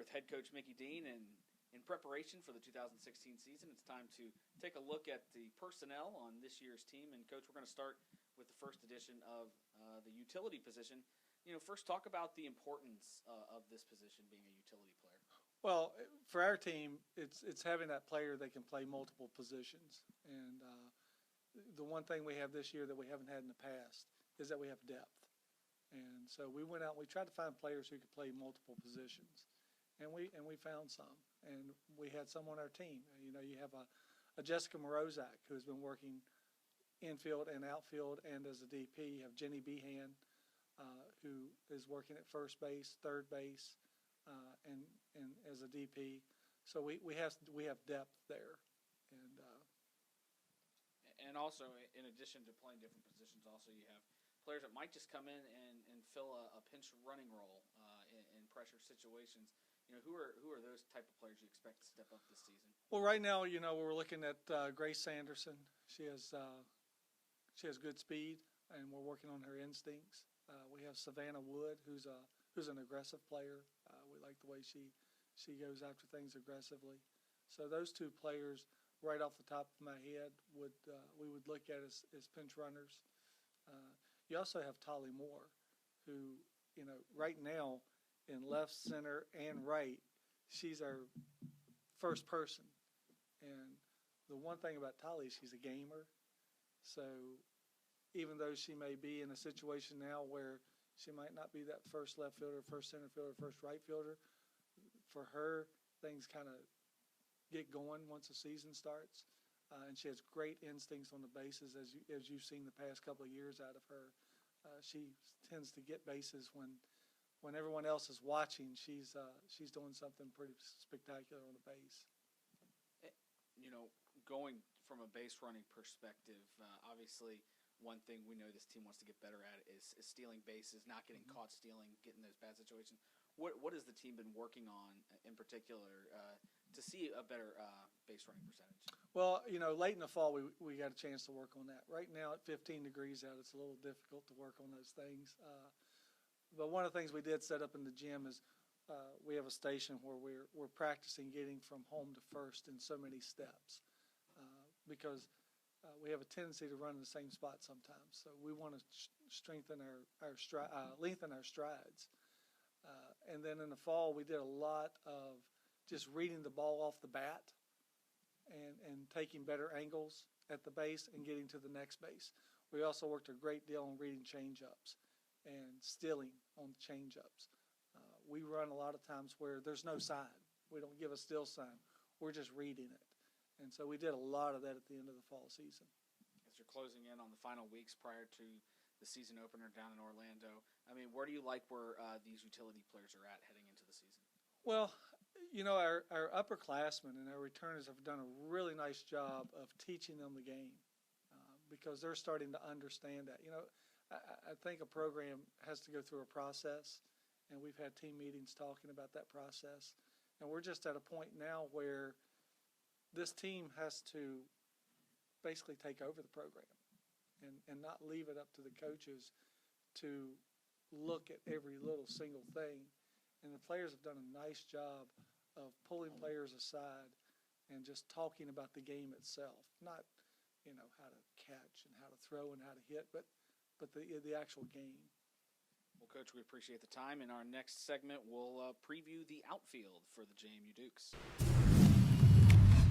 with head coach Mickey Dean, and in preparation for the 2016 season, it's time to take a look at the personnel on this year's team. And, Coach, we're going to start with the first edition of the utility position. First talk about the importance of this position being a utility player. Well, for our team, it's having that player that can play multiple positions. And the one thing we have this year that we haven't had in the past is that we have depth. And so we went out and we tried to find players who could play multiple positions. And we found some. And we had some on our team. You have a Jessica Morozak who's been working infield and outfield and as a DP. You have Jenny Behan who is working at first base, third base, and as a DP. So we have depth there. And also, in addition to playing different positions, also you have players that might just come in and fill a pinch running role in pressure situations. Who are those type of players you expect to step up this season? Well, right now, we're looking at Grace Sanderson. She has good speed, and we're working on her instincts. We have Savannah Wood, who's an aggressive player. We like the way she goes after things aggressively. So those two players, right off the top of my head, we would look at as pinch runners. You also have Tolly Moore, who right now in left, center, and right, she's our first person. And the one thing about Tolly, she's a gamer. So even though she may be in a situation now where she might not be that first left fielder, first center fielder, first right fielder, for her, things kind of get going once the season starts. And she has great instincts on the bases, as you've seen the past couple of years out of her. She tends to get bases when everyone else is watching. She's doing something pretty spectacular on the base. Going from a base running perspective, obviously one thing we know this team wants to get better at is stealing bases, not getting caught stealing, getting those bad situations. What has the team been working on in particular to see a better base running percentage? Well, late in the fall we got a chance to work on that. Right now at 15 degrees out, it's a little difficult to work on those things. But one of the things we did set up in the gym is we have a station where we're practicing getting from home to first in so many steps because we have a tendency to run in the same spot sometimes. So we want to strengthen lengthen our strides. And then in the fall, we did a lot of just reading the ball off the bat and taking better angles at the base and getting to the next base. We also worked a great deal on reading change-ups and stealing on the change-ups. We run a lot of times where there's no sign. We don't give a still sign. We're just reading it. And so we did a lot of that at the end of the fall season. As you're closing in on the final weeks prior to the season opener down in Orlando, where do you like where these utility players are at heading into the season? Well, our upperclassmen and our returners have done a really nice job of teaching them the game because they're starting to understand that. I think a program has to go through a process, and we've had team meetings talking about that process. And we're just at a point now where this team has to basically take over the program and not leave it up to the coaches to look at every little single thing. And the players have done a nice job of pulling players aside and just talking about the game itself, not how to catch and how to throw and how to hit, but the actual game. Well, Coach, we appreciate the time. In our next segment, we'll preview the outfield for the JMU Dukes.